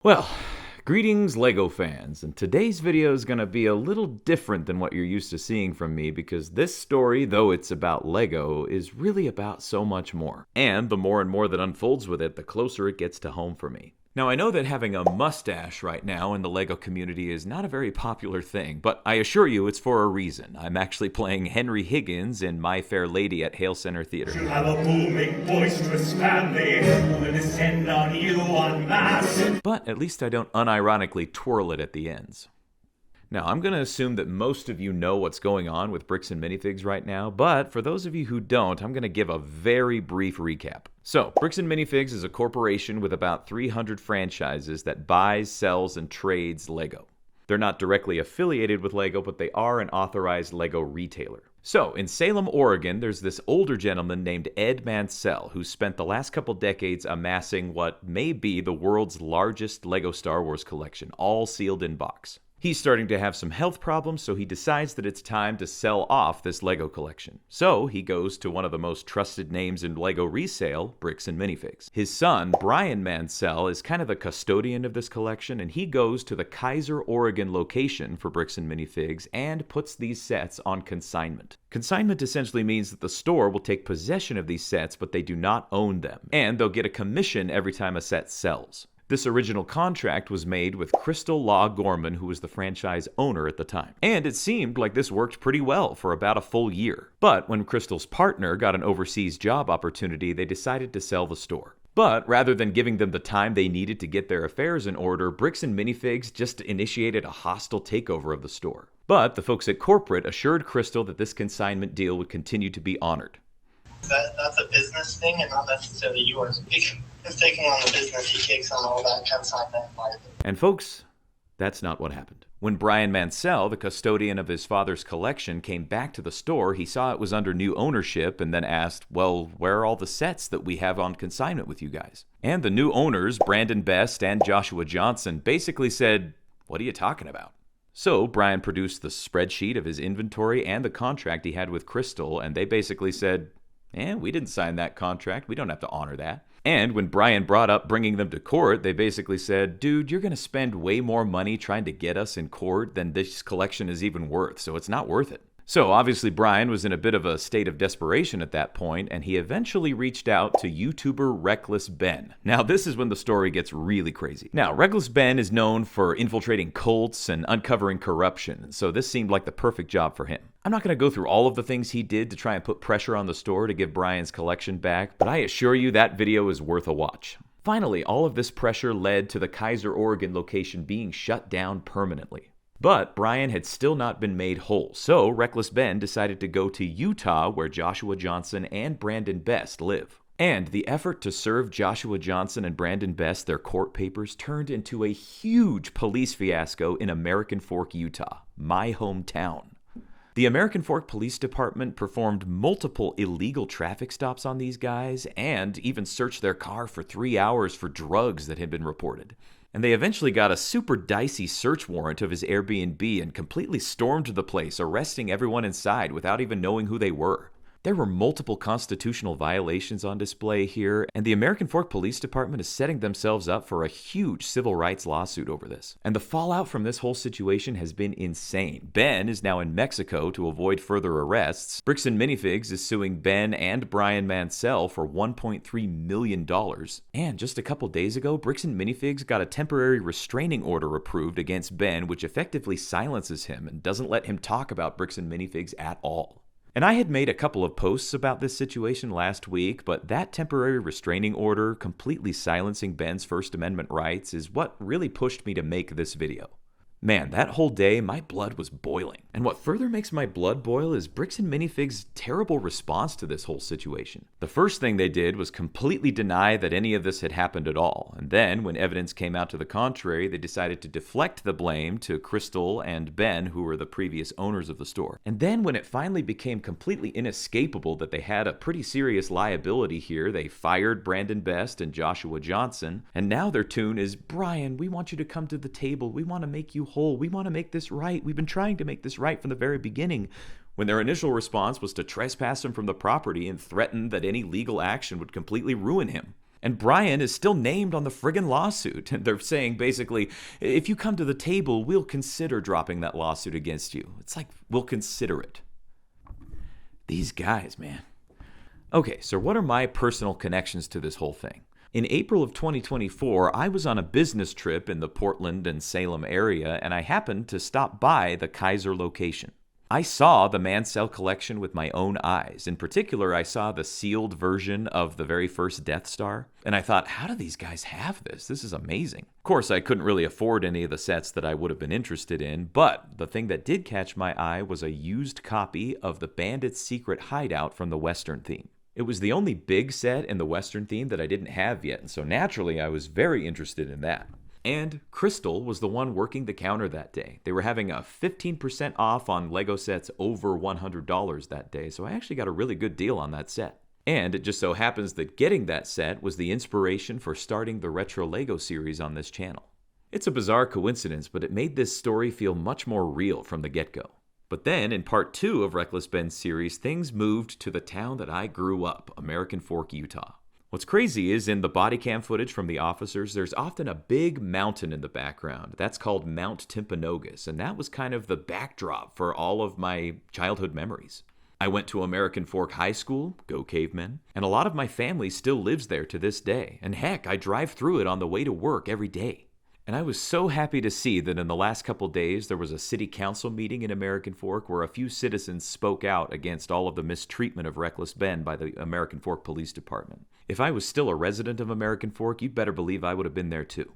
Well, greetings LEGO fans, and today's video is going to be a little different than what you're used to seeing from me because this story, though it's about LEGO, is really about so much more. And the more and more that unfolds with it, the closer it gets to home for me. Now, I know that having a mustache right now in the LEGO community is not a very popular thing, but I assure you it's for a reason. I'm actually playing Henry Higgins in My Fair Lady at Hale Center Theater. You have a booming, boisterous family who will descend on you en masse. But at least I don't unironically twirl it at the ends. Now, I'm going to assume that most of you know what's going on with Bricks and Minifigs right now, but for those of you who don't, I'm going to give a very brief recap. So, Bricks and Minifigs is a corporation with about 300 franchises that buys, sells, and trades LEGO. They're not directly affiliated with LEGO, but they are an authorized LEGO retailer. So, in Salem, Oregon, there's this older gentleman named Ed Mansell who spent the last couple decades amassing what may be the world's largest LEGO Star Wars collection, all sealed in box. He's starting to have some health problems, so he decides that it's time to sell off this LEGO collection. So he goes to one of the most trusted names in LEGO resale, Bricks and Minifigs. His son, Bryan Mansell, is kind of the custodian of this collection, and he goes to the Kaiser, Oregon location for Bricks and Minifigs and puts these sets on consignment. Consignment essentially means that the store will take possession of these sets, but they do not own them, and they'll get a commission every time a set sells. This original contract was made with Crystal Law Gorman, who was the franchise owner at the time. And it seemed like this worked pretty well for about a full year. But when Crystal's partner got an overseas job opportunity, they decided to sell the store. But rather than giving them the time they needed to get their affairs in order, Bricks and Minifigs just initiated a hostile takeover of the store. But the folks at corporate assured Crystal that this consignment deal would continue to be honored. That's a business thing and not necessarily yours. If taking on the business, he takes on all that consignment liability. And folks, that's not what happened. When Bryan Mansell, the custodian of his father's collection, came back to the store, he saw it was under new ownership and then asked, well, where are all the sets that we have on consignment with you guys? And the new owners, Brandon Best and Joshua Johnson, basically said, what are you talking about? So Bryan produced the spreadsheet of his inventory and the contract he had with Crystal, and they basically said, we didn't sign that contract. We don't have to honor that. And when Bryan brought up bringing them to court, they basically said, dude, you're going to spend way more money trying to get us in court than this collection is even worth, so it's not worth it. So obviously Bryan was in a bit of a state of desperation at that point, and he eventually reached out to YouTuber Reckless Ben. Now this is when the story gets really crazy. Now Reckless Ben is known for infiltrating cults and uncovering corruption, so this seemed like the perfect job for him. I'm not going to go through all of the things he did to try and put pressure on the store to give Bryan's collection back, but I assure you that video is worth a watch. Finally, all of this pressure led to the Kaiser, Oregon location being shut down permanently. But Bryan had still not been made whole, so Reckless Ben decided to go to Utah where Joshua Johnson and Brandon Best live. And the effort to serve Joshua Johnson and Brandon Best their court papers turned into a huge police fiasco in American Fork, Utah, my hometown. The American Fork Police Department performed multiple illegal traffic stops on these guys and even searched their car for 3 hours for drugs that had been reported. And they eventually got a super dicey search warrant of his Airbnb and completely stormed the place, arresting everyone inside without even knowing who they were. There were multiple constitutional violations on display here, and the American Fork Police Department is setting themselves up for a huge civil rights lawsuit over this. And the fallout from this whole situation has been insane. Ben is now in Mexico to avoid further arrests. Bricks and Minifigs is suing Ben and Bryan Mansell for $1.3 million. And just a couple days ago, Bricks and Minifigs got a temporary restraining order approved against Ben, which effectively silences him and doesn't let him talk about Bricks and Minifigs at all. And I had made a couple of posts about this situation last week, but that temporary restraining order completely silencing Ben's First Amendment rights is what really pushed me to make this video. Man, that whole day, my blood was boiling. And what further makes my blood boil is Bricks and Minifigs' terrible response to this whole situation. The first thing they did was completely deny that any of this had happened at all. And then, when evidence came out to the contrary, they decided to deflect the blame to Crystal and Ben, who were the previous owners of the store. And then, when it finally became completely inescapable that they had a pretty serious liability here, they fired Brandon Best and Joshua Johnson. And now their tune is, Bryan, we want you to come to the table. We want to make you whole. We want to make this right. We've been trying to make this right from the very beginning. When their initial response was to trespass him from the property and threaten that any legal action would completely ruin him. And Bryan is still named on the friggin' lawsuit. And they're saying basically, if you come to the table, we'll consider dropping that lawsuit against you. It's like, we'll consider it. These guys, man. Okay, so what are my personal connections to this whole thing? In April of 2024, I was on a business trip in the Portland and Salem area, and I happened to stop by the Kaiser location. I saw the Mansell collection with my own eyes. In particular, I saw the sealed version of the very first Death Star, and I thought, how do these guys have this? This is amazing. Of course, I couldn't really afford any of the sets that I would have been interested in, but the thing that did catch my eye was a used copy of the Bandit's Secret Hideout from the Western theme. It was the only big set in the Western theme that I didn't have yet, and so naturally I was very interested in that. And Crystal was the one working the counter that day. They were having a 15% off on Lego sets over $100 that day, so I actually got a really good deal on that set. And it just so happens that getting that set was the inspiration for starting the Retro Lego series on this channel. It's a bizarre coincidence, but it made this story feel much more real from the get-go. But then, in part 2 of Reckless Ben's series, things moved to the town that I grew up, American Fork, Utah. What's crazy is in the body cam footage from the officers, there's often a big mountain in the background. That's called Mount Timpanogos, and that was kind of the backdrop for all of my childhood memories. I went to American Fork High School, go Cavemen, and a lot of my family still lives there to this day. And heck, I drive through it on the way to work every day. And I was so happy to see that in the last couple days there was a city council meeting in American Fork where a few citizens spoke out against all of the mistreatment of Reckless Ben by the American Fork Police Department. If I was still a resident of American Fork, you'd better believe I would have been there too.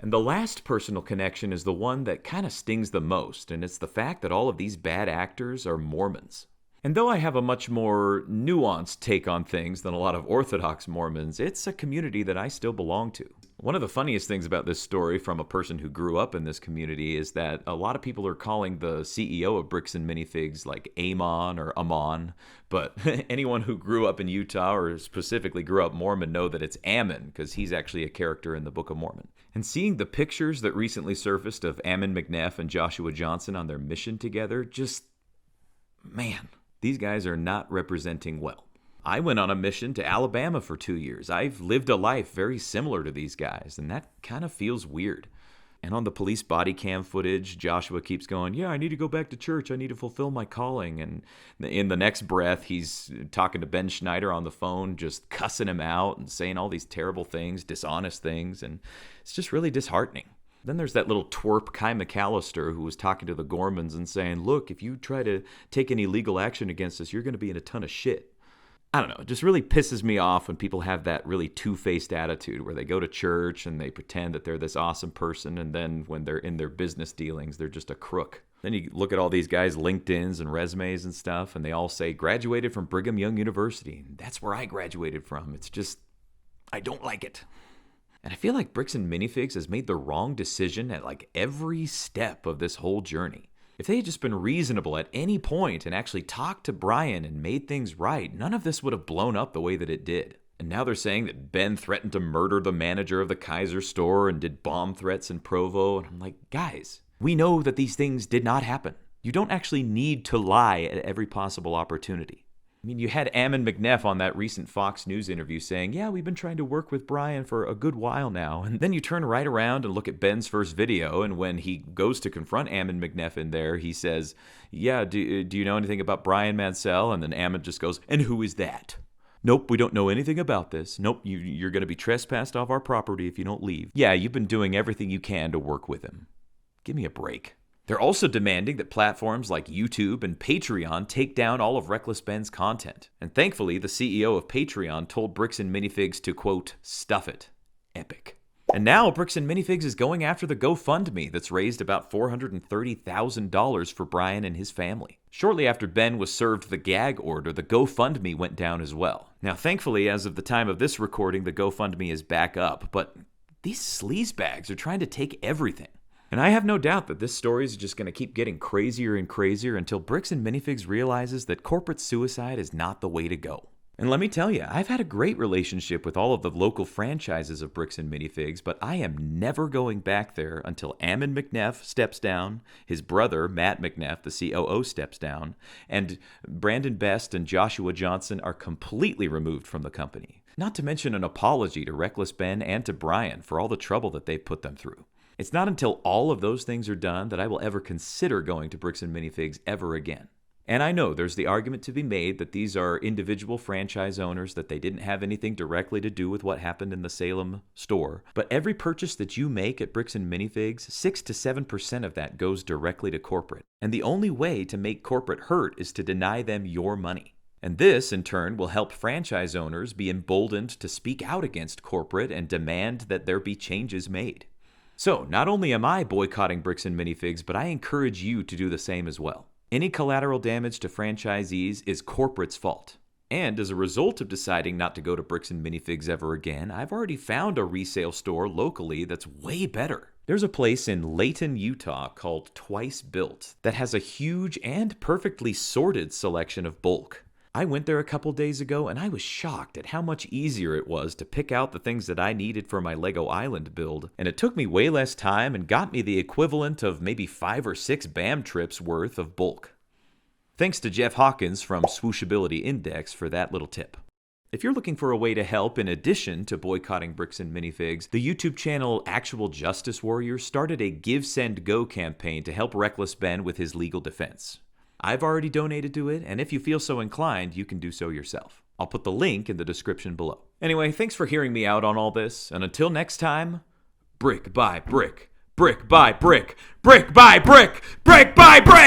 And the last personal connection is the one that kind of stings the most, and it's the fact that all of these bad actors are Mormons. And though I have a much more nuanced take on things than a lot of Orthodox Mormons, it's a community that I still belong to. One of the funniest things about this story from a person who grew up in this community is that a lot of people are calling the CEO of Bricks and Minifigs like Amon or Amon, but anyone who grew up in Utah or specifically grew up Mormon know that it's Ammon because he's actually a character in the Book of Mormon. And seeing the pictures that recently surfaced of Ammon McNeff and Joshua Johnson on their mission together, just, man, these guys are not representing well. I went on a mission to Alabama for 2 years. I've lived a life very similar to these guys, and that kind of feels weird. And on the police body cam footage, Joshua keeps going, yeah, I need to go back to church. I need to fulfill my calling. And in the next breath, he's talking to Ben Schneider on the phone, just cussing him out and saying all these terrible things, dishonest things, and it's just really disheartening. Then there's that little twerp Kai McAllister who was talking to the Gormans and saying, look, if you try to take any legal action against us, you're going to be in a ton of shit. I don't know, it just really pisses me off when people have that really two-faced attitude where they go to church and they pretend that they're this awesome person, and then when they're in their business dealings, they're just a crook. Then you look at all these guys' LinkedIns and resumes and stuff, and they all say, graduated from Brigham Young University. That's where I graduated from. It's just, I don't like it. And I feel like Bricks and Minifigs has made the wrong decision at like every step of this whole journey. If they had just been reasonable at any point and actually talked to Bryan and made things right, none of this would have blown up the way that it did. And now they're saying that Ben threatened to murder the manager of the Kaiser store and did bomb threats in Provo. And I'm like, guys, we know that these things did not happen. You don't actually need to lie at every possible opportunity. I mean, you had Ammon McNeff on that recent Fox News interview saying, yeah, we've been trying to work with Bryan for a good while now. And then you turn right around and look at Ben's first video, and when he goes to confront Ammon McNeff in there, he says, yeah, do you know anything about Bryan Mansell? And then Ammon just goes, and who is that? Nope, we don't know anything about this. Nope, you're going to be trespassed off our property if you don't leave. Yeah, you've been doing everything you can to work with him. Give me a break. They're also demanding that platforms like YouTube and Patreon take down all of Reckless Ben's content. And thankfully, the CEO of Patreon told Bricks and Minifigs to, quote, stuff it. Epic. And now Bricks and Minifigs is going after the GoFundMe that's raised about $430,000 for Bryan and his family. Shortly after Ben was served the gag order, the GoFundMe went down as well. Now, thankfully, as of the time of this recording, the GoFundMe is back up, but these sleazebags are trying to take everything. And I have no doubt that this story is just going to keep getting crazier and crazier until Bricks and Minifigs realizes that corporate suicide is not the way to go. And let me tell you, I've had a great relationship with all of the local franchises of Bricks and Minifigs, but I am never going back there until Ammon McNeff steps down, his brother, Matt McNeff, the COO, steps down, and Brandon Best and Joshua Johnson are completely removed from the company. Not to mention an apology to Reckless Ben and to Bryan for all the trouble that they put them through. It's not until all of those things are done that I will ever consider going to Bricks and Minifigs ever again. And I know there's the argument to be made that these are individual franchise owners, that they didn't have anything directly to do with what happened in the Salem store. But every purchase that you make at Bricks and Minifigs, 6 to 7% of that goes directly to corporate. And the only way to make corporate hurt is to deny them your money. And this, in turn, will help franchise owners be emboldened to speak out against corporate and demand that there be changes made. So, not only am I boycotting Bricks and Minifigs, but I encourage you to do the same as well. Any collateral damage to franchisees is corporate's fault. And as a result of deciding not to go to Bricks and Minifigs ever again, I've already found a resale store locally that's way better. There's a place in Layton, Utah called Twice Built that has a huge and perfectly sorted selection of bulk. I went there a couple days ago and I was shocked at how much easier it was to pick out the things that I needed for my Lego Island build, and it took me way less time and got me the equivalent of maybe 5 or 6 BAM trips worth of bulk. Thanks to Jeff Hawkins from Swooshability Index for that little tip. If you're looking for a way to help in addition to boycotting Bricks and Minifigs, the YouTube channel Actual Justice Warriors started a Give, Send, Go campaign to help Reckless Ben with his legal defense. I've already donated to it, and if you feel so inclined, you can do so yourself. I'll put the link in the description below. Anyway, thanks for hearing me out on all this, and until next time, brick by brick, brick by brick, brick by brick, brick by brick!